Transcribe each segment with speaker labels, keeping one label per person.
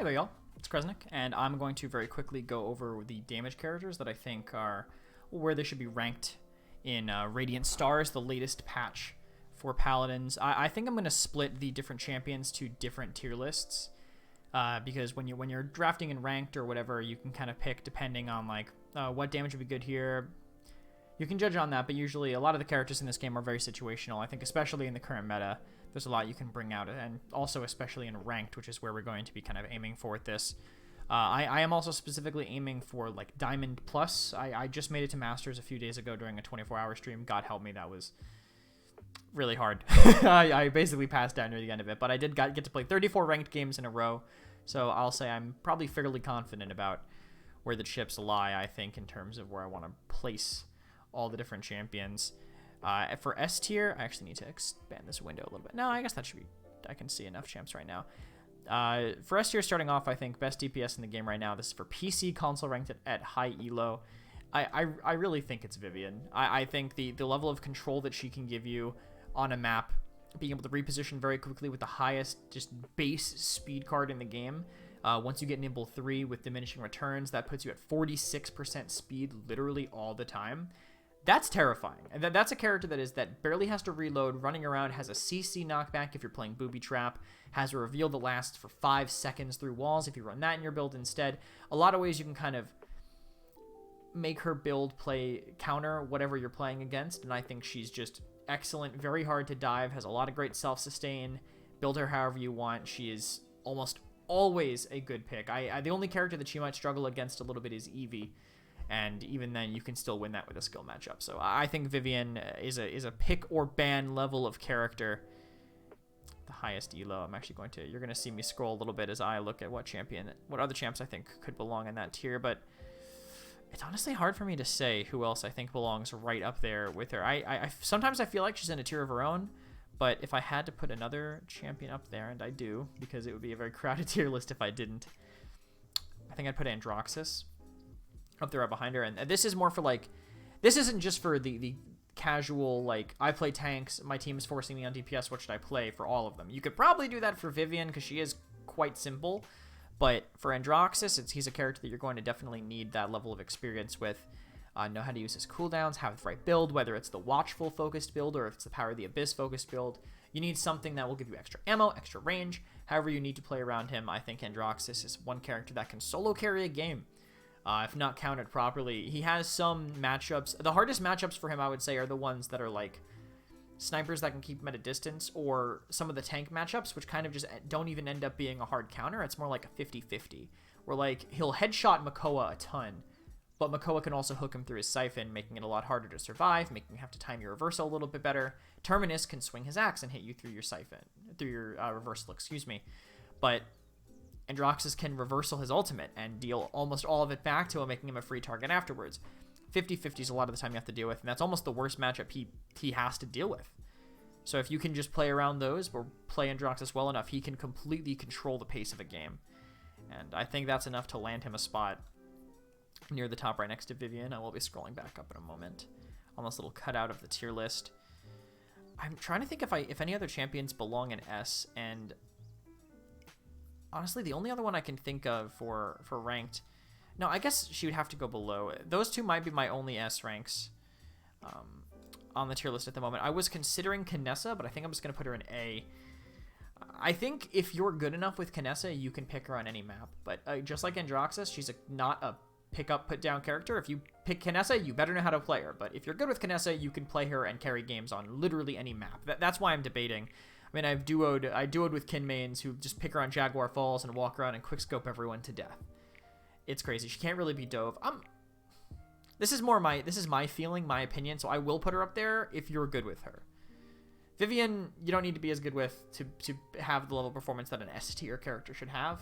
Speaker 1: Hey there, y'all. It's Kresnik, and I'm going to very quickly go over the damage characters that I think are where they should be ranked in Radiant Stars, the latest patch for Paladins. I think I'm going to split the different champions to different tier lists because when you're drafting in ranked or whatever, you can kind of pick depending on like what damage would be good here. You can judge on that, but usually a lot of the characters in this game are very situational. I think especially in the current meta, there's a lot you can bring out, and also especially in ranked, which is where we're going to be kind of aiming for with this. I am also specifically aiming for like Diamond Plus. I just made it to Masters a few days ago during a 24-hour stream. God help me, that was really hard. I basically passed out near the end of it, but I did get to play 34 ranked games in a row, so I'll say I'm probably fairly confident about where the chips lie, I think, in terms of where I want to place all the different champions. For S tier, I actually need to expand this window a little bit. No, I guess that should be, I can see enough champs right now. For S tier, starting off, I think best DPS in the game right now. This is for PC, console ranked at high elo. I really think it's Vivian. I think the level of control that she can give you on a map, being able to reposition very quickly with the highest just base speed card in the game. Once you get Nimble 3 with diminishing returns, that puts you at 46% speed literally all the time. That's terrifying. And that's a character that barely has to reload, running around, has a CC knockback if you're playing Booby Trap, has a reveal that lasts for 5 seconds through walls if you run that in your build instead. A lot of ways you can kind of make her build play counter whatever you're playing against, and I think she's just excellent, very hard to dive, has a lot of great self-sustain. Build her however you want. She is almost always a good pick. The only character that she might struggle against a little bit is Eevee. And even then, you can still win that with a skill matchup. So I think Vivian is a pick or ban level of character. The highest elo. I'm actually you're going to see me scroll a little bit as I look at what other champs I think could belong in that tier. But it's honestly hard for me to say who else I think belongs right up there with her. Sometimes I feel like she's in a tier of her own. But if I had to put another champion up there, and I do, because it would be a very crowded tier list if I didn't, I think I'd put Androxus up there right behind her. And this is more for like, this isn't just for the casual like, I play tanks, my team is forcing me on DPS, what should I play? For all of them. You could probably do that for Vivian because she is quite simple, but for Androxus, he's a character that you're going to definitely need that level of experience with. Know how to use his cooldowns, have the right build, whether it's the Watchful focused build or if it's the Power of the Abyss focused build. You need something that will give you extra ammo, extra range, however you need to play around him. I think Androxus is one character that can solo carry a game. If not counted properly. He has some matchups. The hardest matchups for him, I would say, are the ones that are like snipers that can keep him at a distance, or some of the tank matchups, which kind of just don't even end up being a hard counter. It's more like a 50-50, where like he'll headshot Makoa a ton, but Makoa can also hook him through his siphon, making it a lot harder to survive, making you have to time your reversal a little bit better. Terminus can swing his axe and hit you through your siphon, through your reversal, excuse me. But Androxus can reversal his ultimate and deal almost all of it back to him, making him a free target afterwards. 50-50 is a lot of the time you have to deal with, and that's almost the worst matchup he has to deal with. So if you can just play around those or play Androxus well enough, he can completely control the pace of a game. And I think that's enough to land him a spot near the top right next to Vivian. I will be scrolling back up in a moment on this little cutout of the tier list. I'm trying to think if any other champions belong in S, and honestly, the only other one I can think of for ranked, no, I guess she would have to go below. Those two might be my only S ranks on the tier list at the moment. I was considering Canessa, but I think I'm just going to put her in A. I think if you're good enough with Canessa, you can pick her on any map. But just like Androxus, she's not a pick-up, put-down character. If you pick Canessa, you better know how to play her. But if you're good with Canessa, you can play her and carry games on literally any map. That's why I'm debating. I mean, I duoed with kin mains who just pick her on Jaguar Falls and walk around and quickscope everyone to death. It's crazy. She can't really be dove. This is my feeling, my opinion, so I will put her up there if you're good with her. Vivian, you don't need to be as good with to have the level of performance that an S tier character should have.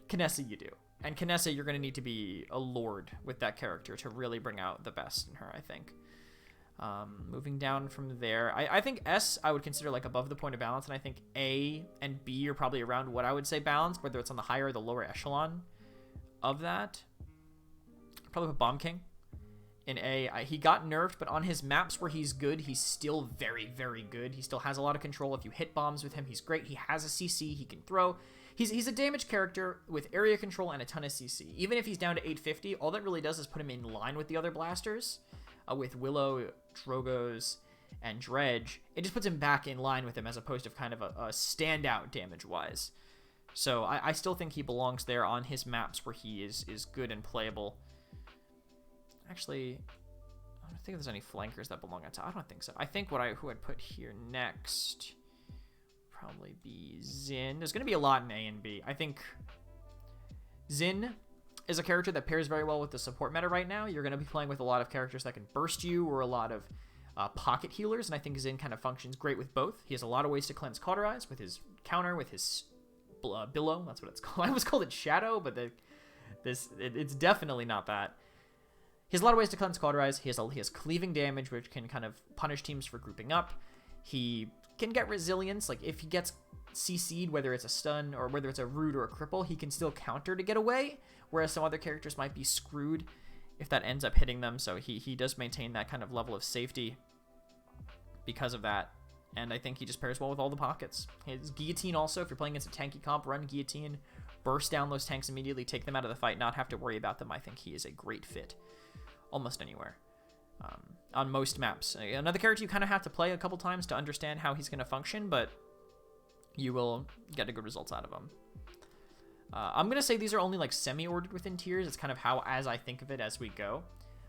Speaker 1: Canessa, you do. And Canessa, you're going to need to be a lord with that character to really bring out the best in her, I think. Moving down from there, I think S I would consider like above the point of balance, and I think A and B are probably around what I would say balanced, whether it's on the higher or the lower echelon of that. Probably put Bomb King in A. He got nerfed, but on his maps where he's good, he's still very, very good. He still has a lot of control. If you hit bombs with him, he's great. He has a CC. He can throw. He's a damage character with area control and a ton of CC. Even if he's down to 850, all that really does is put him in line with the other blasters. With Willow, Drogoz, and Dredge, it just puts him back in line with him as opposed to kind of a standout damage-wise. So I still think he belongs there on his maps where he is good and playable. Actually, I don't think there's any flankers that belong on top. I don't think so. I think who I'd put here next would probably be Zinn. There's going to be a lot in A and B. I think Zinn is a character that pairs very well with the support meta right now. You're going to be playing with a lot of characters that can burst you or a lot of pocket healers, and I think Zinn kind of functions great with both. He has a lot of ways to cleanse Cauterize with his counter, with his Billow. That's what it's called. I always called it Shadow, but it's definitely not that. He has a lot of ways to cleanse Cauterize. He has cleaving damage, which can kind of punish teams for grouping up. He can get resilience. Like, if he gets CC'd, whether it's a stun or whether it's a root or a cripple, he can still counter to get away, whereas some other characters might be screwed if that ends up hitting them. So he does maintain that kind of level of safety because of that. And I think he just pairs well with all the pockets. His Guillotine also, if you're playing against a tanky comp, run Guillotine, burst down those tanks immediately, take them out of the fight, not have to worry about them. I think he is a great fit almost anywhere on most maps. Another character you kind of have to play a couple times to understand how he's going to function, but you will get a good results out of him. I'm going to say these are only like semi-ordered within tiers. It's kind of how as I think of it as we go.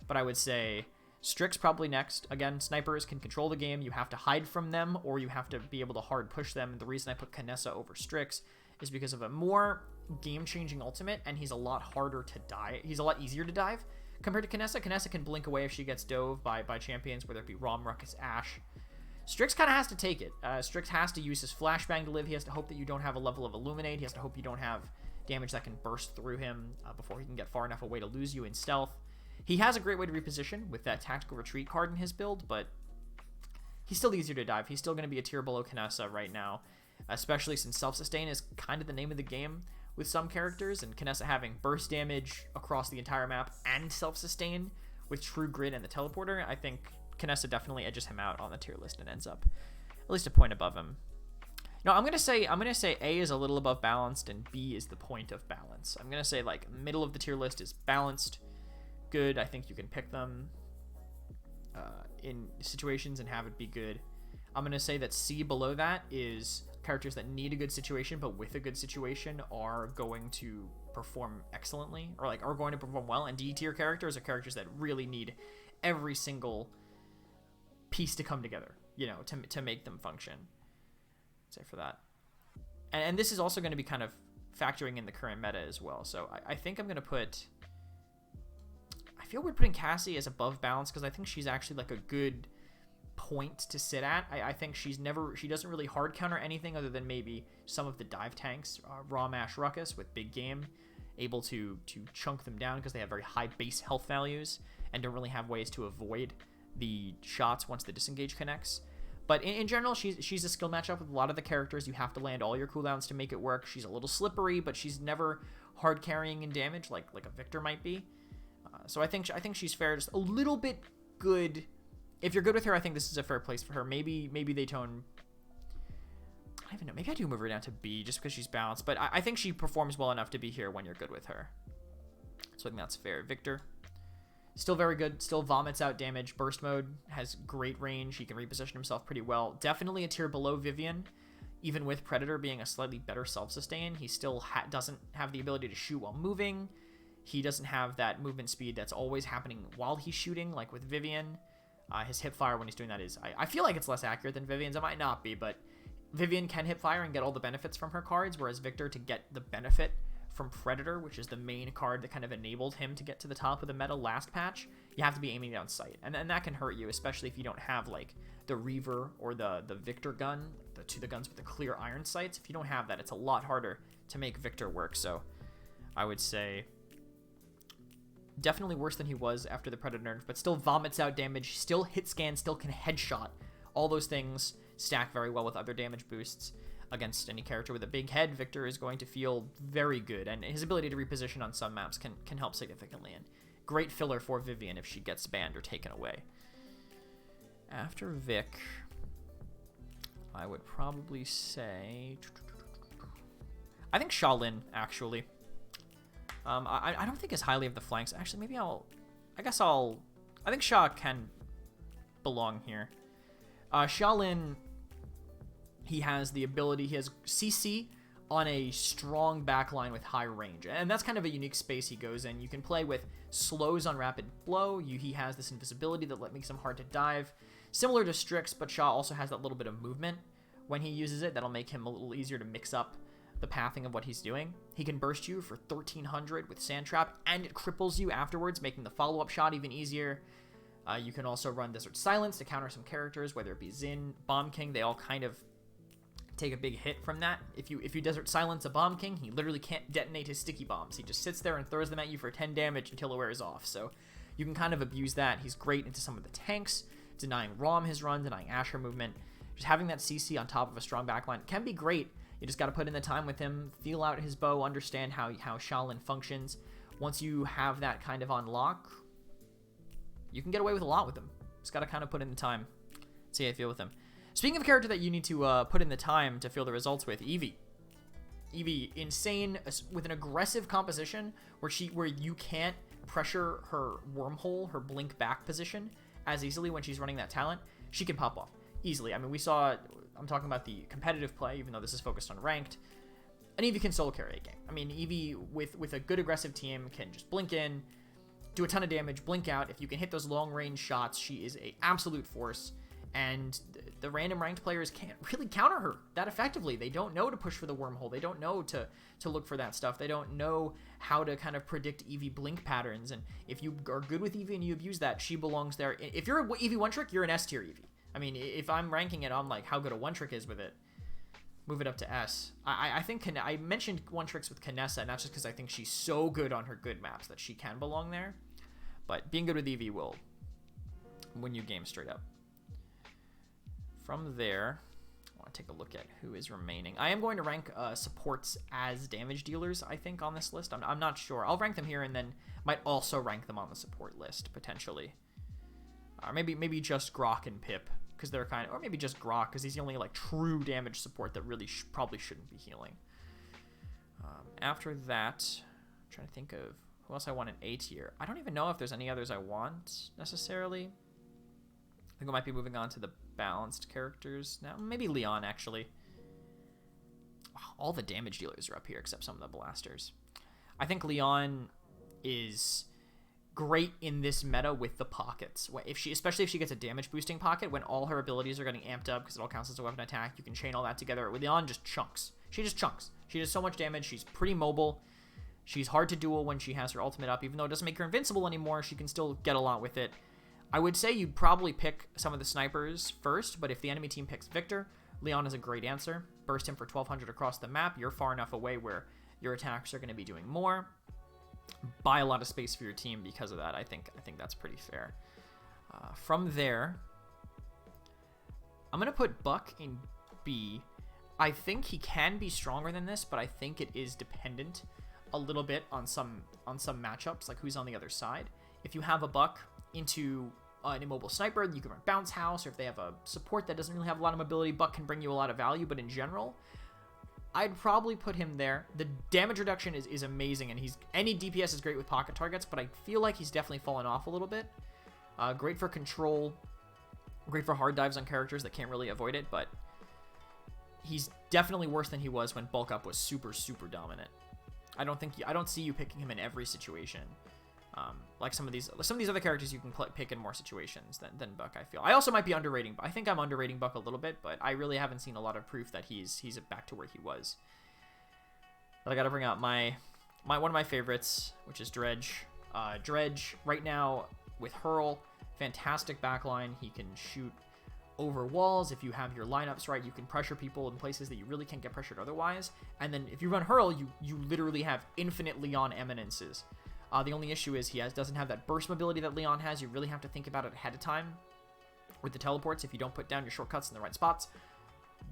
Speaker 1: But I would say Strix probably next. Again, snipers can control the game. You have to hide from them or you have to be able to hard push them. The reason I put Canessa over Strix is because of a more game-changing ultimate, and he's a lot harder to dive. He's a lot easier to dive compared to Canessa. Canessa can blink away if she gets dove by champions, whether it be Rom, Ruckus, Ashe. Strix kind of has to take it. Strix has to use his flashbang to live. He has to hope that you don't have a level of Illuminate. He has to hope you don't have damage that can burst through him before he can get far enough away to lose you in stealth. He has a great way to reposition with that tactical retreat card in his build, but he's still easier to dive. He's still going to be a tier below Canessa right now, especially since self-sustain is kind of the name of the game with some characters, and Canessa having burst damage across the entire map and self-sustain with True Grid and the teleporter. I think Canessa definitely edges him out on the tier list and ends up at least a point above him. No, I'm gonna say A is a little above balanced and B is the point of balance. I'm gonna say like middle of the tier list is balanced, good. I think you can pick them in situations and have it be good. I'm gonna say that C below that is characters that need a good situation, but with a good situation are going to perform excellently, or like are going to perform well. And D tier characters are characters that really need every single piece to come together, you know, to make them function. Say for that. And this is also going to be kind of factoring in the current meta as well. So I think I'm going to put... I feel we're putting Cassie as above balance because I think she's actually like a good point to sit at. I think she doesn't really hard counter anything other than maybe some of the dive tanks. Rom, Ashe, Ruckus with big game, able to chunk them down because they have very high base health values and don't really have ways to avoid the shots once the disengage connects. But in general, she's a skill matchup with a lot of the characters. You have to land all your cooldowns to make it work. She's a little slippery, but she's never hard carrying in damage like a Victor might be. So I think she's fair, just a little bit good. If you're good with her, I think this is a fair place for her. Maybe they tone... I don't even know. Maybe I do move her down to B just because she's balanced. But I think she performs well enough to be here when you're good with her. So I think that's fair. Victor. Still very good. Still vomits out damage. Burst mode has great range. He can reposition himself pretty well. Definitely a tier below Vivian. Even with Predator being a slightly better self-sustain, he still doesn't have the ability to shoot while moving. He doesn't have that movement speed that's always happening while he's shooting, like with Vivian. His hip fire when he's doing that is... I feel like it's less accurate than Vivian's. It might not be, but Vivian can hip fire and get all the benefits from her cards, whereas Victor, to get the benefit from Predator, which is the main card that kind of enabled him to get to the top of the meta last patch, you have to be aiming down sight. And that can hurt you, especially if you don't have like the Reaver or the Victor gun, the guns with the clear iron sights. If you don't have that, it's a lot harder to make Victor work. So I would say definitely worse than he was after the Predator nerf, but still vomits out damage, still hit scan, still can headshot. All those things stack very well with other damage boosts. Against any character with a big head, Victor is going to feel very good, and his ability to reposition on some maps can help significantly great filler for Vivian if she gets banned or taken away. After Vic, I would probably say... I think Shaolin, actually. I don't think as highly of the flanks. Actually, maybe I think Sha can belong here. Shaolin, he has the ability, he has CC on a strong backline with high range. And that's kind of a unique space he goes in. You can play with slows on rapid blow. He has this invisibility that makes him hard to dive. Similar to Strix, but Sha also has that little bit of movement when he uses it. That'll make him a little easier to mix up the pathing of what he's doing. He can burst you for 1300 with Sand Trap, and it cripples you afterwards, making the follow-up shot even easier. You can also run Desert Silence to counter some characters, whether it be Zinn, Bomb King. They all kind of take a big hit from that. If you Desert Silence a Bomb King, he literally can't detonate his sticky bombs. He just sits there and throws them at you for 10 damage until it wears off. So you can kind of abuse that. He's great into some of the tanks, denying Rom his run, denying Asher movement. Just having that CC on top of a strong backline can be great. You just got to put in the time with him, feel out his bow, understand how Shaolin functions. Once you have that kind of on lock, you can get away with a lot with him. Just got to kind of put in the time, see how you feel with him. Speaking of a character that you need to put in the time to feel the results with, Evie. Evie, insane with an aggressive composition where you can't pressure her wormhole, her blink back position as easily when she's running that talent. She can pop off easily. I mean, we saw... I'm talking about the competitive play, even though this is focused on ranked. And Evie can solo carry a game. I mean, Evie, with a good aggressive team, can just blink in, do a ton of damage, blink out. If you can hit those long-range shots, she is an absolute force. And the random ranked players can't really counter her that effectively. They don't know to push for the wormhole. They don't know to look for that stuff. They don't know how to kind of predict Evie blink patterns. And if you are good with Evie and you abuse that, she belongs there. If you're an Evie one-trick, you're an S-tier Evie. I mean, if I'm ranking it on like how good a one-trick is with it, move it up to S. I think I mentioned one-tricks with Canessa, and that's just because I think she's so good on her good maps that she can belong there. But being good with Evie will win you games straight up. From there, I want to take a look at who is remaining. I am going to rank supports as damage dealers, I think, on this list. I'm not sure. I'll rank them here and then might also rank them on the support list, potentially. Or maybe just Grok and Pip, because they're kind of... Or maybe just Grok, because he's the only, like, true damage support that really probably shouldn't be healing. After that, I'm trying to think of who else I want in A tier. I don't even know if there's any others I want, necessarily. I think I might be moving on to the balanced characters now. Maybe Leon, actually. All the damage dealers are up here except some of the blasters. I think Leon is great in this meta with the pockets. Especially if she gets a damage boosting pocket, when all her abilities are getting amped up because it all counts as a weapon attack, you can chain all that together. With Leon, just chunks. She just chunks. She does so much damage. She's pretty mobile. She's hard to duel when she has her ultimate up. Even though it doesn't make her invincible anymore, she can still get a lot with it. I would say you'd probably pick some of the snipers first, but if the enemy team picks Victor, Leon is a great answer. Burst him for 1200 across the map. You're far enough away where your attacks are going to be doing more. Buy a lot of space for your team because of that. I think that's pretty fair. From there, I'm going to put Buck in B. I think he can be stronger than this, but I think it is dependent a little bit on some matchups, like who's on the other side. If you have a Buck into an immobile sniper, you can run Bounce House, or if they have a support that doesn't really have a lot of mobility, Buck can bring you a lot of value, but in general, I'd probably put him there. The damage reduction is amazing, and any DPS is great with pocket targets, but I feel like he's definitely fallen off a little bit. Great for control, great for hard dives on characters that can't really avoid it, but he's definitely worse than he was when bulk up was super, super dominant. I don't see you picking him in every situation. Like some of these other characters you can pick in more situations than Buck, I feel. I also might be underrating, I think I'm underrating Buck a little bit, but I really haven't seen a lot of proof that he's back to where he was. But I gotta bring out one of my favorites, which is Dredge. Dredge, right now, with Hurl, fantastic backline. He can shoot over walls. If you have your lineups right, you can pressure people in places that you really can't get pressured otherwise. And then if you run Hurl, you literally have infinite Leon eminences. The only issue is he doesn't have that burst mobility that Leon has. You really have to think about it ahead of time with the teleports if you don't put down your shortcuts in the right spots.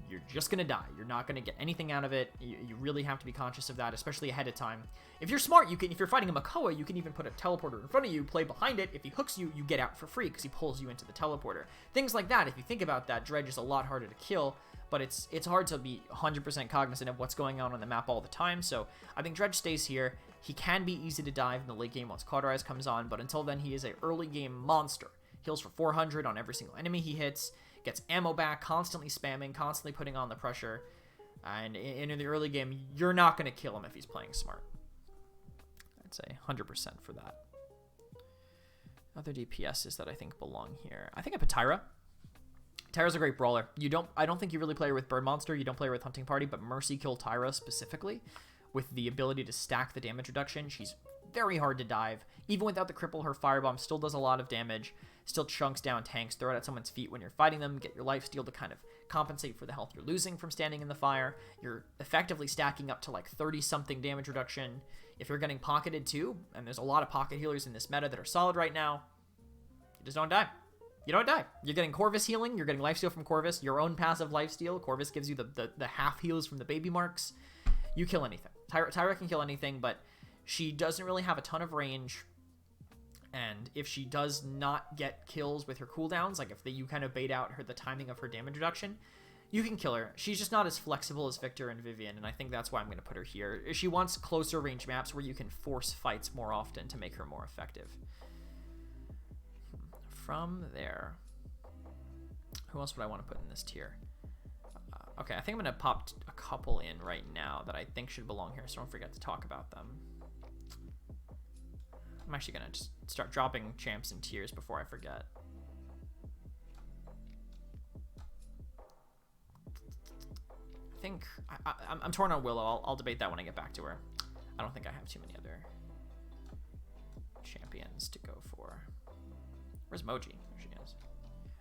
Speaker 1: you're just going to die. You're not going to get anything out of it. You really have to be conscious of that, especially ahead of time. If you're smart, if you're fighting a Makoa, you can even put a teleporter in front of you, play behind it. If he hooks you, you get out for free because he pulls you into the teleporter. Things like that, if you think about that, Dredge is a lot harder to kill, but it's hard to be 100% cognizant of what's going on the map all the time. So I think Dredge stays here. He can be easy to dive in the late game once Cauterize comes on, but until then, he is an early game monster. Heals for 400 on every single enemy he hits, gets ammo back, constantly spamming, constantly putting on the pressure. And in the early game, you're not going to kill him if he's playing smart. I'd say 100% for that. Other DPSs that I think belong here. I think I put Tyra. Tyra's a great brawler. I don't think you really play her with Bird Monster. You don't play her with Hunting Party, but Mercy Kill Tyra specifically, with the ability to stack the damage reduction. She's very hard to dive. Even without the cripple, her firebomb still does a lot of damage. Still chunks down tanks, throw it at someone's feet when you're fighting them, get your lifesteal to kind of compensate for the health you're losing from standing in the fire. You're effectively stacking up to like 30-something damage reduction. If you're getting pocketed too, and there's a lot of pocket healers in this meta that are solid right now, you just don't die. You don't die. You're getting Corvus healing, you're getting lifesteal from Corvus, your own passive lifesteal. Corvus gives you the half heals from the baby marks. You kill anything. Tyra can kill anything, but she doesn't really have a ton of range. And if she does not get kills with her cooldowns, like if you kind of bait out the timing of her damage reduction, you can kill her. She's just not as flexible as Victor and Vivian, and I think that's why I'm going to put her here. She wants closer range maps where you can force fights more often to make her more effective. From there, who else would I want to put in this tier? Okay, I think I'm going to pop a couple in right now that I think should belong here, so don't forget to talk about them. I'm actually going to just start dropping champs in tiers before I forget. I think I'm torn on Willow. I'll debate that when I get back to her. I don't think I have too many other champions to go for. Where's Moji? There she is.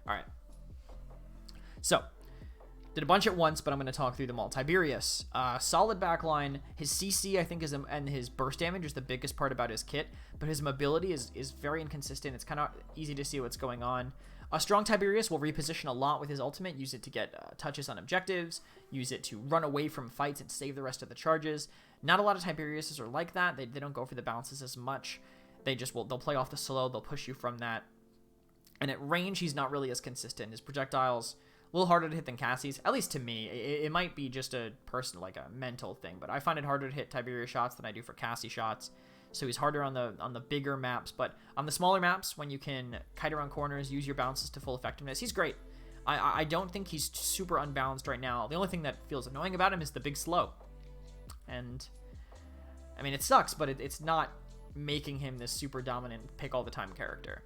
Speaker 1: All right. So, did a bunch at once, but I'm going to talk through them all. Tiberius, solid backline. His CC, I think, and his burst damage is the biggest part about his kit, but his mobility is very inconsistent. It's kind of easy to see what's going on. A strong Tiberius will reposition a lot with his ultimate, use it to get touches on objectives, use it to run away from fights and save the rest of the charges. Not a lot of Tiberiuses are like that. They don't go for the bounces as much. They'll play off the slow, they'll push you from that. And at range, he's not really as consistent. His projectiles a little harder to hit than Cassie's, at least to me. It might be just a personal, like a mental thing, but I find it harder to hit Tiberius shots than I do for Cassie shots. So he's harder on the bigger maps, but on the smaller maps, when you can kite around corners, use your bounces to full effectiveness, he's great. I don't think he's super unbalanced right now. The only thing that feels annoying about him is the big slow. And, I mean, it sucks, but it's not making him this super dominant pick all the time character.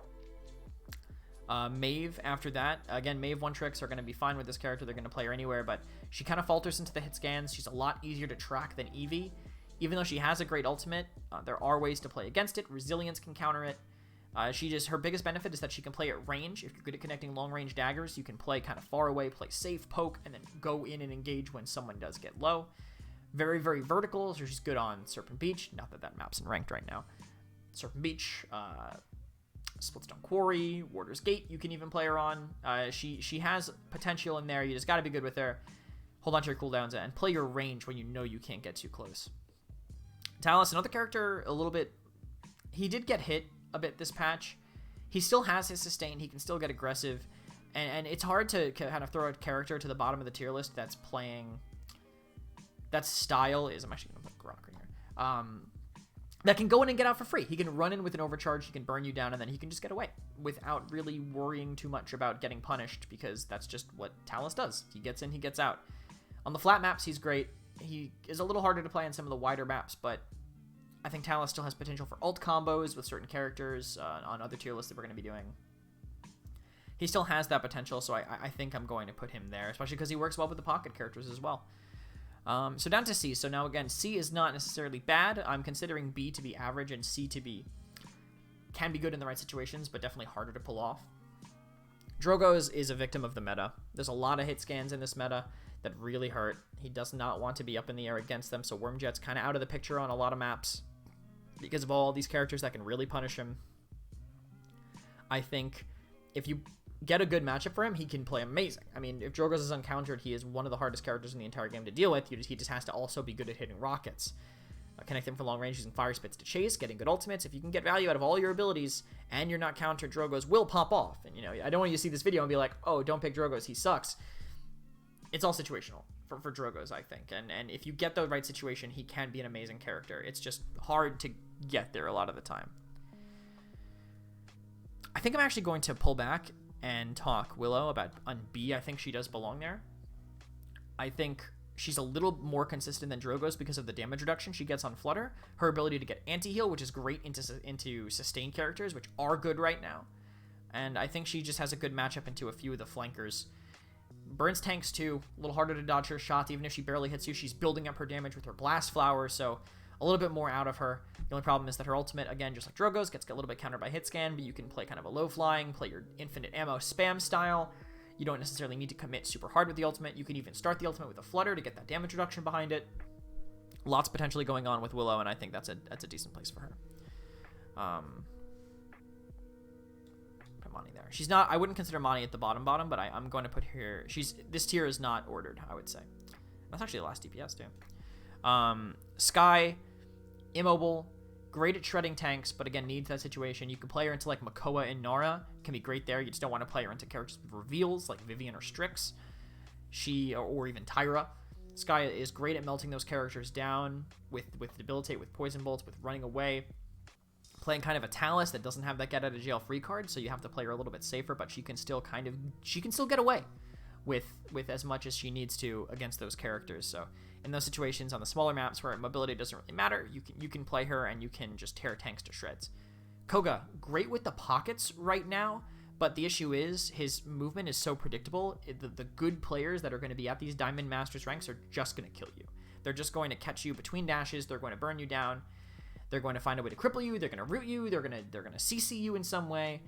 Speaker 1: Maeve after that. Again, Maeve one-tricks are going to be fine with this character. They're going to play her anywhere, but she kind of falters into the hit scans. She's a lot easier to track than Eevee. Even though she has a great ultimate, there are ways to play against it. Resilience can counter it. Her biggest benefit is that she can play at range. If you're good at connecting long-range daggers, you can play kind of far away, play safe, poke, and then go in and engage when someone does get low. Very, very vertical, so she's good on Serpent Beach. Not that that map's in ranked right now. Serpent Beach, Splitstone Quarry, Warder's Gate, you can even play her on. She has potential in there. You just got to be good with her. Hold on to your cooldowns and play your range when you know you can't get too close. Talus, another character, a little bit... He did get hit a bit this patch. He still has his sustain. He can still get aggressive. And it's hard to kind of throw a character to the bottom of the tier list that's playing... That style is... I'm actually going to put Grok right here. That can go in and get out for free. He can run in with an overcharge, he can burn you down, and then he can just get away without really worrying too much about getting punished, because that's just what Talus does. He gets in, he gets out. On the flat maps, he's great. He is a little harder to play on some of the wider maps, but I think Talus still has potential for ult combos with certain characters on other tier lists that we're going to be doing. He still has that potential, so I think I'm going to put him there, especially because he works well with the pocket characters as well. So down to C. So now again, C is not necessarily bad. I'm considering B to be average and C to be can be good in the right situations, but definitely harder to pull off. Drogoz is a victim of the meta. There's a lot of hit scans in this meta that really hurt. He does not want to be up in the air against them, so Wormjet's kind of out of the picture on a lot of maps because of all these characters that can really punish him. I think if you get a good matchup for him, he can play amazing. I mean, if Drogoz is uncountered, he is one of the hardest characters in the entire game to deal with. He just has to also be good at hitting rockets. Connect them for long range using fire spits to chase, getting good ultimates. If you can get value out of all your abilities and you're not countered, Drogoz will pop off. And, you know, I don't want you to see this video and be like, oh, don't pick Drogoz, he sucks. It's all situational for Drogoz, I think. And if you get the right situation, he can be an amazing character. It's just hard to get there a lot of the time. I think I'm actually going to pull back and talk Willow on B. I think she does belong there. I think she's a little more consistent than Drogoz because of the damage reduction she gets on Flutter. Her ability to get anti-heal, which is great into sustained characters, which are good right now. And I think she just has a good matchup into a few of the flankers. Burns tanks too, a little harder to dodge her shots. Even if she barely hits you, she's building up her damage with her Blast Flower, so a little bit more out of her. The only problem is that her ultimate, again, just like Drogoz, gets a little bit countered by hit scan, but you can play kind of a low flying, play your infinite ammo spam style. You don't necessarily need to commit super hard with the ultimate. You can even start the ultimate with a Flutter to get that damage reduction behind it. Lots potentially going on with Willow, and I think that's a decent place for her. Put Imani there. She's not. I wouldn't consider Imani at the bottom, but I'm going to put her. This tier is not ordered, I would say. That's actually the last DPS too. Skye, immobile, great at shredding tanks, but again, needs that situation. You can play her into like Makoa and Nara. Can be great there. You just don't want to play her into characters with reveals like Vivian or Strix. Or even Tyra. Skye is great at melting those characters down with Debilitate, with Poison Bolts, with running away. Playing kind of a Talus that doesn't have that get out of jail free card, so you have to play her a little bit safer, but she can still get away with as much as she needs to against those characters. So in those situations on the smaller maps where mobility doesn't really matter, you can play her and you can just tear tanks to shreds. Koga, great with the pockets right now, but the issue is his movement is so predictable. The good players that are going to be at these Diamond Masters ranks are just going to kill you. They're just going to catch you between dashes. They're going to burn you down. They're going to find a way to cripple you. They're going to root you. They're going to CC you in some way.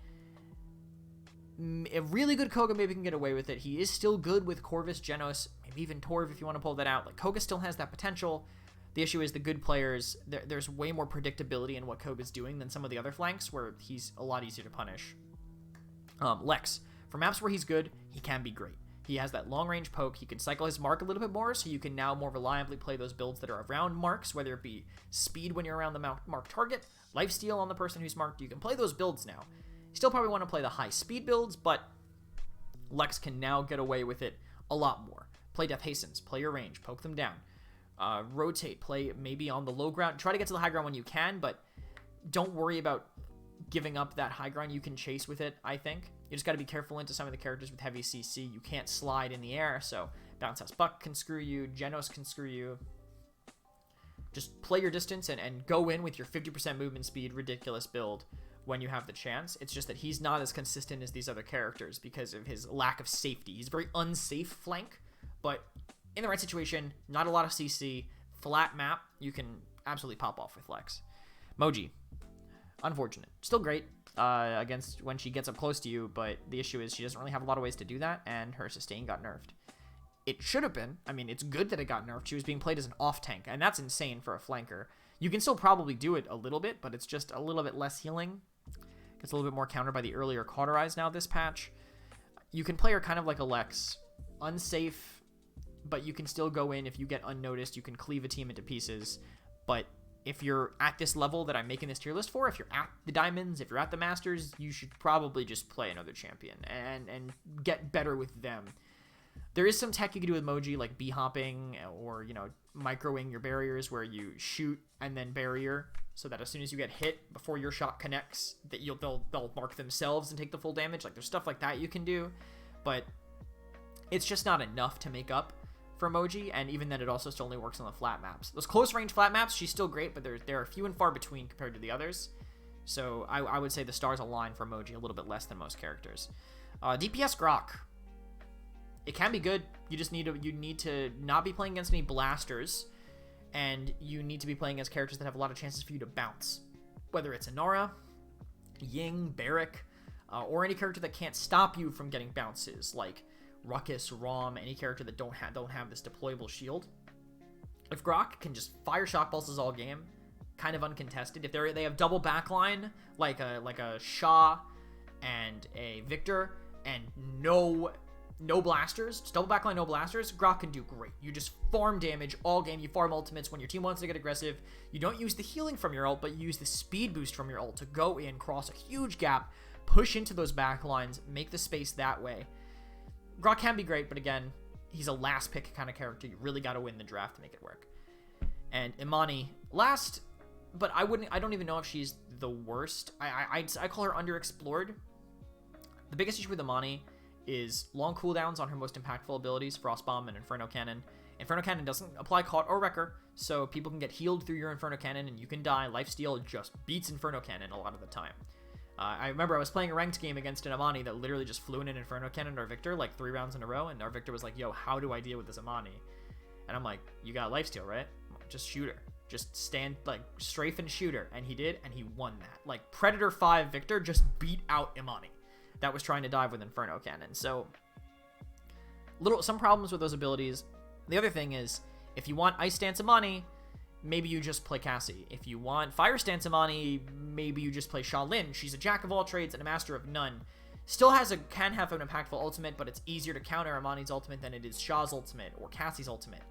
Speaker 1: A really good Koga maybe can get away with it. He is still good with Corvus, Genos, maybe even Torv if you want to pull that out. Like, Koga still has that potential. The issue is the good players, there's way more predictability in what Koga's doing than some of the other flanks where he's a lot easier to punish. Lex, for maps where he's good, he can be great. He has that long-range poke. He can cycle his mark a little bit more, so you can now more reliably play those builds that are around marks, whether it be speed when you're around the mark target, lifesteal on the person who's marked. You can play those builds now. You still probably want to play the high speed builds, but Lex can now get away with it a lot more. Play Death Hastens, play your range, poke them down. Rotate, play maybe on the low ground. Try to get to the high ground when you can, but don't worry about giving up that high ground. You can chase with it, I think. You just got to be careful into some of the characters with heavy CC. You can't slide in the air, so Bounce House Buck can screw you. Genos can screw you. Just play your distance and go in with your 50% movement speed, ridiculous build when you have the chance. It's just that he's not as consistent as these other characters because of his lack of safety. He's a very unsafe flank, but in the right situation, not a lot of CC, flat map, you can absolutely pop off with Lex. Moji, unfortunate. Still great against when she gets up close to you, but the issue is she doesn't really have a lot of ways to do that, and her sustain got nerfed. It should have been. I mean, it's good that it got nerfed. She was being played as an off tank, and that's insane for a flanker. You can still probably do it a little bit, but it's just a little bit less healing. Gets a little bit more countered by the earlier Cauterize now this patch. You can play her kind of like a Lex. Unsafe, but you can still go in. If you get unnoticed, you can cleave a team into pieces. But if you're at this level that I'm making this tier list for, if you're at the Diamonds, if you're at the Masters, you should probably just play another champion and get better with them. There is some tech you can do with Moji, like B-hopping or, you know, microing your barriers where you shoot and then barrier so that as soon as you get hit, before your shot connects, that they'll mark themselves and take the full damage. Like, there's stuff like that you can do, but it's just not enough to make up for Moji, and even then it also still only works on the flat maps. Those close range flat maps, she's still great, but they're few and far between compared to the others. So I would say the stars align for Moji a little bit less than most characters. DPS Grok. It can be good. You need to not be playing against any blasters, and you need to be playing against characters that have a lot of chances for you to bounce. Whether it's Inara, Ying, Barrack, or any character that can't stop you from getting bounces, like Ruckus, Rom, any character that don't have this deployable shield. If Grok can just fire shock pulses all game, kind of uncontested. If they have double backline, like a Shaw and a Victor, and no blasters, just double backline, no blasters, Grok can do great. You just farm damage all game. You farm ultimates when your team wants to get aggressive. You don't use the healing from your ult, but you use the speed boost from your ult to go in, cross a huge gap, push into those backlines, make the space that way. Grok can be great, but again, he's a last pick kind of character. You really got to win the draft to make it work. And Imani, last, but I don't even know if she's the worst. I call her underexplored. The biggest issue with Imani is long cooldowns on her most impactful abilities, Frost Bomb and Inferno Cannon. Inferno Cannon doesn't apply Caught or Wrecker, so people can get healed through your Inferno Cannon and you can die. Lifesteal just beats Inferno Cannon a lot of the time. I remember I was playing a ranked game against an Imani that literally just flew in an Inferno Cannon to our Victor like 3 rounds in a row, and our Victor was like, yo, how do I deal with this Imani? And I'm like, you got lifesteal, right? Just shoot her. Just stand, like, strafe and shoot her. And he did, and he won that. Like, Predator 5 Victor just beat out Imani that was trying to dive with Inferno Cannon. So, some problems with those abilities. The other thing is, if you want Ice Stance Imani, maybe you just play Cassie. If you want Fire Stance Imani, maybe you just play Shaolin. She's a jack of all trades and a master of none. Still can have an impactful ultimate, but it's easier to counter Imani's ultimate than it is Shaw's ultimate or Cassie's ultimate.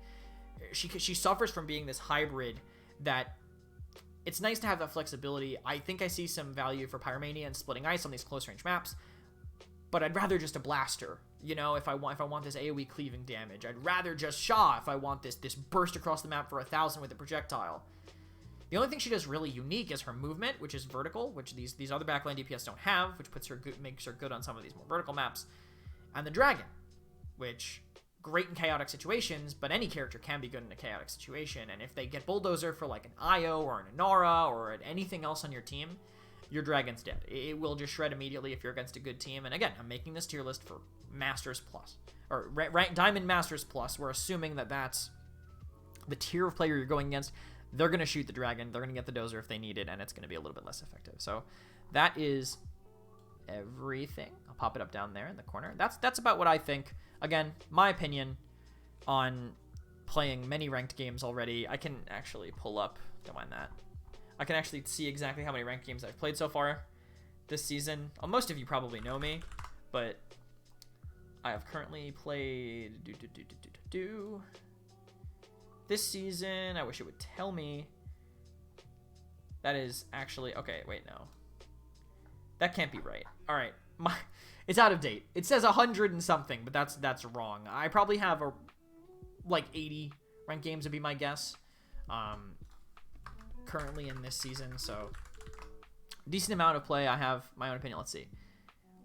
Speaker 1: She suffers from being this hybrid that it's nice to have that flexibility. I think I see some value for Pyromania and splitting ice on these close range maps, but I'd rather just a blaster. You know, if I want this AoE cleaving damage, I'd rather just Shaw if I want this burst across the map for 1,000 with a projectile. The only thing she does really unique is her movement, which is vertical, which these other backline DPS don't have, which makes her good on some of these more vertical maps, and the dragon, which great in chaotic situations, but any character can be good in a chaotic situation. And if they get bulldozer for like an Io or an Inara or anything else on your team, your dragon's dead. It will just shred immediately if you're against a good team. And again, I'm making this tier list for Masters Plus, or Diamond Masters Plus. We're assuming that that's the tier of player you're going against. They're going to shoot the dragon. They're going to get the dozer if they need it, and it's going to be a little bit less effective. So that is everything. I'll pop it up down there in the corner. That's about what I think. Again, my opinion on playing many ranked games already. I can actually pull up, don't mind that. I can actually see exactly how many ranked games I've played so far this season. Most of you probably know me, but I have currently played this season. I wish it would tell me. That is actually, okay, wait, no. That can't be right. All right, it's out of date. It says 100 and something, but that's wrong. I probably have like 80 ranked games would be my guess. Currently in this season, so decent amount of play. I have my own opinion. Let's see.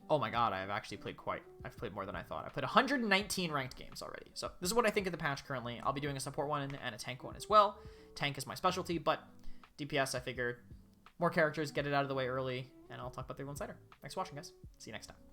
Speaker 1: Oh my god, I've played more than I thought. I played 119 ranked games already. So this is what I think of the patch currently. I'll be doing a support one and a tank one as well. Tank is my specialty, but DPS, I figured more characters, get it out of the way early, and I'll talk about the other ones later. Thanks for watching, guys. See you next time.